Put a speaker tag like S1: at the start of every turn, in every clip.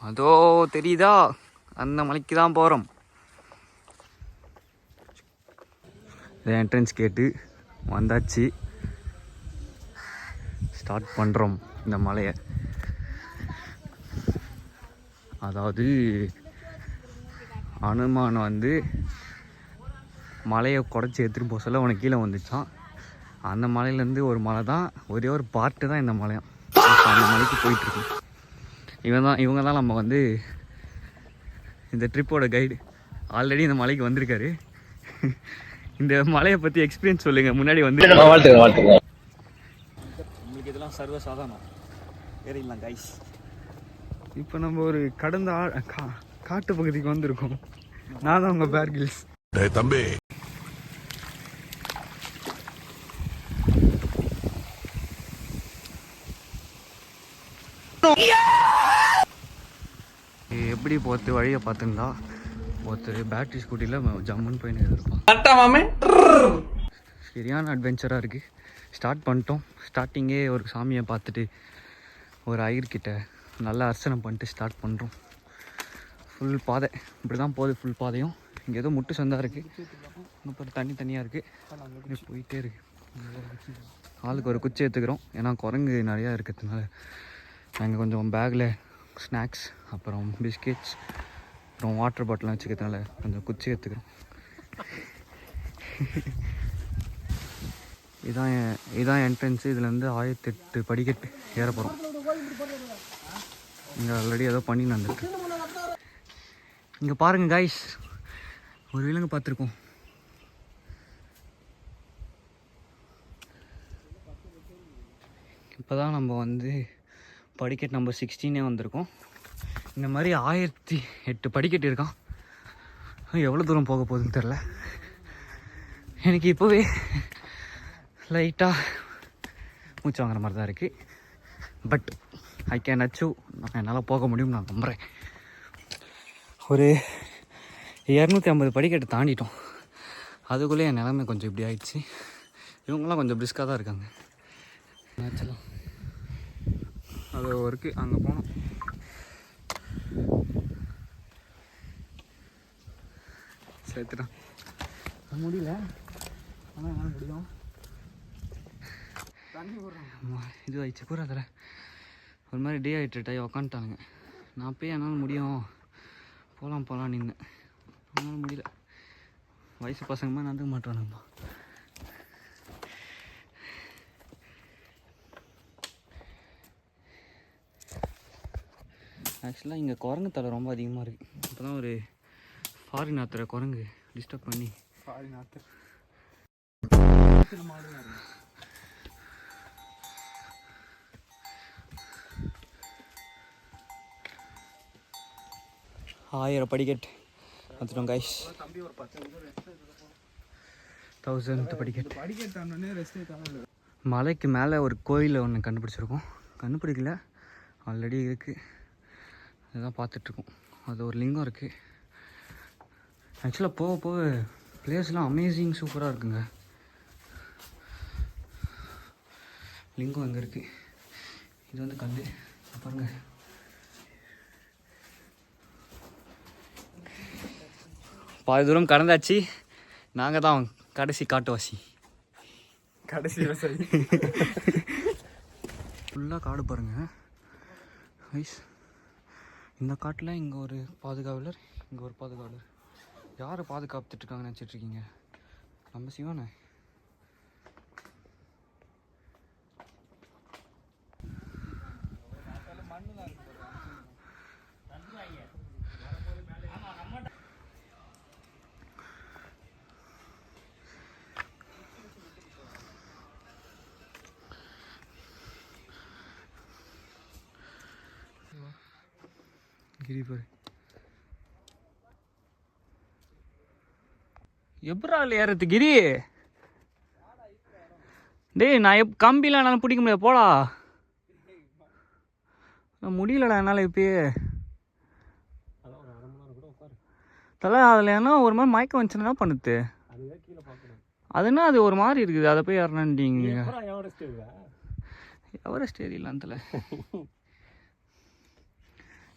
S1: அதோ தெரியுதா, அந்த மலைக்கு தான் போகிறோம். என்ட்ரன்ஸ் கேட்டு வந்தாச்சு. ஸ்டார்ட் பண்ணுறோம் இந்த மலையை. அதாவது அனுமான் வந்து மலையை குறைச்சி எடுத்துகிட்டு போக சொல்ல உனக்கு கீழே வந்துச்சான். அந்த மலையிலேருந்து ஒரு மலை தான், ஒரே ஒரு பார்ட்டு தான் இந்த மலையம். அந்த மலைக்கு போயிட்டுருக்கோம். இவங்க தான் நம்ம வந்து இந்த ட்ரிப்போட கைடு. ஆல்ரெடி இந்த மலைக்கு வந்திருக்காரு. இந்த மலையை பற்றி எக்ஸ்பீரியன்ஸ் சொல்லுங்கள். முன்னாடி வந்து உங்களுக்கு இதெல்லாம் சர்வ சாதாரணம், ஏறிடலாம் கைஸ். இப்போ நம்ம ஒரு கடந்த காட்டு பகுதிக்கு வந்திருக்கோம். நான் தான் உங்கள் பேர் கில்ஸ் தம்பி. எப்படி போத்து வழியை பார்த்துருந்தா ஒருத்தர் பேட்டரி ஸ்கூட்டியில் ஜம்முன்னு போய் இருப்பான். சரியான அட்வென்ச்சராக இருக்குது. ஸ்டார்ட் பண்ணிட்டோம். ஸ்டார்டிங்கே ஒரு சாமியை பார்த்துட்டு ஒரு ஐயர்கிட்ட நல்லா அர்ச்சனை பண்ணிட்டு ஸ்டார்ட் பண்ணுறோம். ஃபுல் பாதை இப்படி தான் போகுது. ஃபுல் பாதையும் இங்கே ஏதோ முட்டு சந்தாக இருக்குது. இப்போ தனியாக இருக்குது, போயிட்டே இருக்குது. ஆளுக்கு ஒரு குச்சி எடுத்துக்கிறோம். ஏன்னா குரங்கு நிறையா இருக்கிறதுனால நாங்கள் கொஞ்சம் பேக்கில் ஸ்நாக்ஸ், அப்புறம் பிஸ்கெட்ஸ், அப்புறம் வாட்டர் பாட்டிலாம் வச்சுக்கிறதுனால கொஞ்சம் குச்சி எடுத்துக்கிறோம். இதான் என்ட்ரன்ஸு. இதில் வந்து 1008 படிக்கட்டு ஏற போகிறோம். இங்கே ஆல்ரெடி ஏதோ பண்ணி வந்துருக்கு. இங்கே பாருங்கள் காய்ஸ், ஒரு விலங்கு பார்த்துருக்கோம். இப்போ தான் நம்ம வந்து படிக்கட்டு நம்பர் 16 வந்திருக்கோம். இந்த மாதிரி 1008 படிக்கட்டு இருக்கான். எவ்வளோ தூரம் போக போகுதுன்னு தெரில. எனக்கு இப்போவே லைட்டாக மூச்சு வாங்குற மாதிரி தான் இருக்குது. But I can achieve. என்னால் போக முடியும்னு நான் நம்புகிறேன். ஒரு 250 படிக்கட்டு தாண்டிட்டோம். அதுக்குள்ளே என் நிலைமை கொஞ்சம் இப்படி ஆயிடுச்சு. இவங்களாம் கொஞ்சம் பிரிஸ்காக தான் இருக்காங்க. ஆக்சுவலாக அது ஒர்க்கு அங்கே போனோம். சேர்த்துட்டான் முடியல, ஆனால் என்னால் முடியும். தண்ணி போடுறோம் இது ஆயிடுச்சு பூரா. அதில் ஒரு மாதிரி டீஹைட்ரேட் ஆகி உக்காந்துட்டானுங்க. நான் போய் என்னால் முடியும் போகலாம் நின்று, என்னால் முடியல. வயசு பசங்க மாதிரி நடந்துக்க மாட்டானுங்கம்மா. ஆக்சுவலாக இங்கே குரங்கு தலை ரொம்ப அதிகமாக இருக்குது. இப்போ தான் ஒரு ஃபாரின் ஆத்துற குரங்கு டிஸ்டர்ப் பண்ணி ஃபாரின் ஆத்துற 1000 படிக்கட்டு பார்த்துட்டோம் கைஸ். 1000 படிக்கட்டு. மலைக்கு மேலே ஒரு கோயில் ஒன்று கண்டுபிடிச்சிருக்கோம். கண்டுபிடிக்கல, ஆல்ரெடி இருக்குது. அதுதான் பார்த்துட்ருக்கோம். அது ஒரு லிங்கம் இருக்குது. ஆக்சுவலாக போக போக பிளேஸ்லாம் அமேசிங் சூப்பராக இருக்குங்க. லிங்கம் அங்கே இருக்குது. இது வந்து கல் பாருங்க. பாதி தூரம் கடந்தாச்சு. நாங்கள் தான் கடைசி காட்டுவாசி, கடைசி விவசாயி. ஃபுல்லாக காடு பாருங்கள் ஐஸ். இந்த காட்டில் இங்கே ஒரு பாதுகாவலர், இங்கே ஒரு பாதுகாவலர். யாரை பாதுகாத்துட்ருக்காங்கன்னு நினச்சிட்ருக்கீங்க? நம்ம சிவனை. கிரி பாரு, எப்படா ஏறது கிரி? டேய் நான் கம்பிலாம் என்னால் பிடிக்க முடியாது, போடா. முடியலடா என்னால் இப்பயே. தலை அதில் என்ன ஒரு மாதிரி மயக்கம் வந்துச்சுன்னா என்ன பண்ணுது? அதுனா அது ஒரு மாதிரி இருக்குது. அதை போய் ஏறணுன்றீங்க. எவரெஸ்ட் ஏறிடலாம் தலை.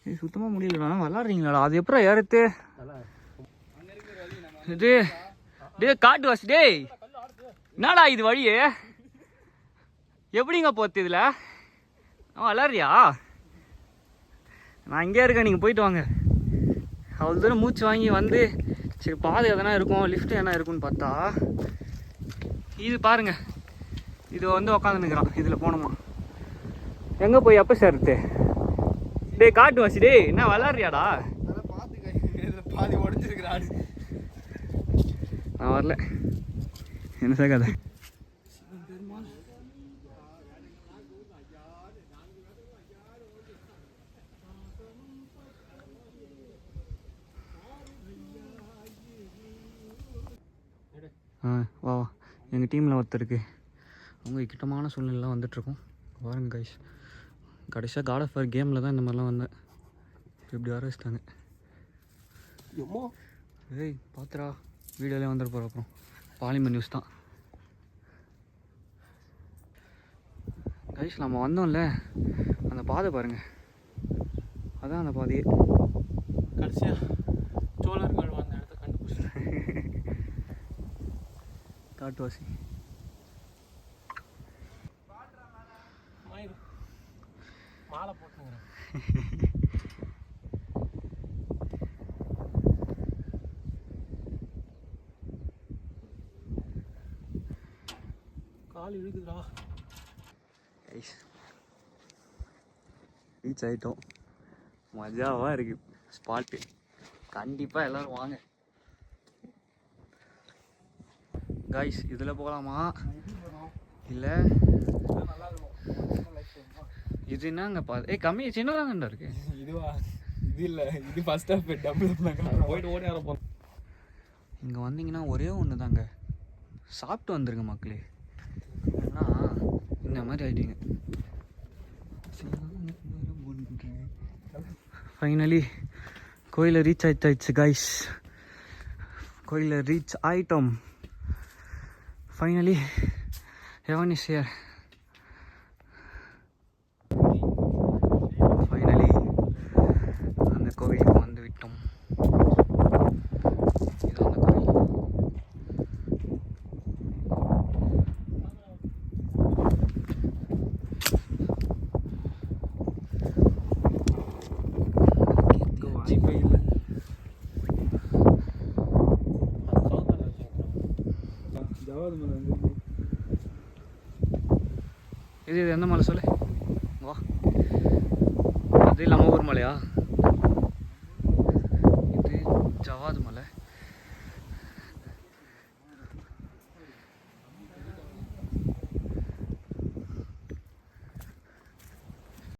S1: இது சுத்தமாக முடியலடா. விளாட்றீங்களாடா? அது எப்பறம் ஏறுத்து இது? டே காட்டு வாசி டேய், என்னடா இது வழியே? எப்படிங்க போத்து இதில்? விளாட்றியா? நான் இங்கே இருக்கேன், நீங்கள் போயிட்டு வாங்க. அவ்வளோ தூரம் மூச்சு வாங்கி வந்து சரி பாதை எதனா இருக்கும், லிஃப்ட் எதனா இருக்குன்னு பார்த்தா இது பாருங்க, இது வந்து உக்காந்துன்னுக்குறான். இதில் போகணுமா? எங்கே போய் எப்போ சேர்த்து? டேய் காட்டு வாசி டேய், என்ன விளாட்றியாடா?
S2: பாதி உடஞ்சிருக்கிறாடு.
S1: நான் வரல, என்ன சேர்க்காத. வா வா, எங்கள் டீமில் ஒருத்தருக்கு அவங்க இக்கட்டமான சூழ்நிலைலாம் வந்துட்டுருக்கோம். பாருங்க கைஸ், கடைசியாக காட் ஆஃப் வார் கேமில் தான் இந்த மாதிரிலாம் வந்தேன். இப்படி வர வச்சுட்டாங்க. ஏய் பார்த்துடா, வீடியோலேயே வந்துட்டு போகிற அப்புறம் பாலிமர் நியூஸ் தான். கைஸ் நம்ம வந்தோம்ல, அந்த பாதை பாருங்கள், அதான் அந்த பாதையே.
S2: கடைசியாக சோழர்கள் வந்த இடத்த கண்டுபிடிச்சிட்டேன்.
S1: காட்டுவாசி
S2: மாலை போட்டுங்கிறேன். கால் இழுக்குதுடா.
S1: ரீச் ஆகிட்டோம். மஜாவாக இருக்குது ஸ்பாட்டு. கண்டிப்பாக எல்லோரும் வாங்க காய்ஸ். இதில் போகலாமா இல்லை இது என்னங்க கம்மி சின்னதாங்கண்டா இருக்கு.
S2: இதுவா? இது இல்லை, இது ஃபர்ஸ்ட் ஆஃப் டபுள் போயிட்டு ஓடி வர போகிறோம்.
S1: இங்கே வந்தீங்கன்னா ஒரே ஒன்று தாங்க, சாப்பிட்டு வந்துருங்க மக்களே, ஏன்னா இந்த மாதிரி ஆகிட்டீங்க. ஃபைனலி கோயிலை ரீச் ஆயிடுச்சு காய்ஸ். கோயிலை ரீச் ஆயிட்டோம். Finally heaven is here. Finally அந்த கோவிலுக்கு வந்து விட்டோம். இது அந்த கோவில். இது எந்த மலை சொல்லு? வா, அது நம்ம ஊர் மலையா? இது ஜவாது மலை.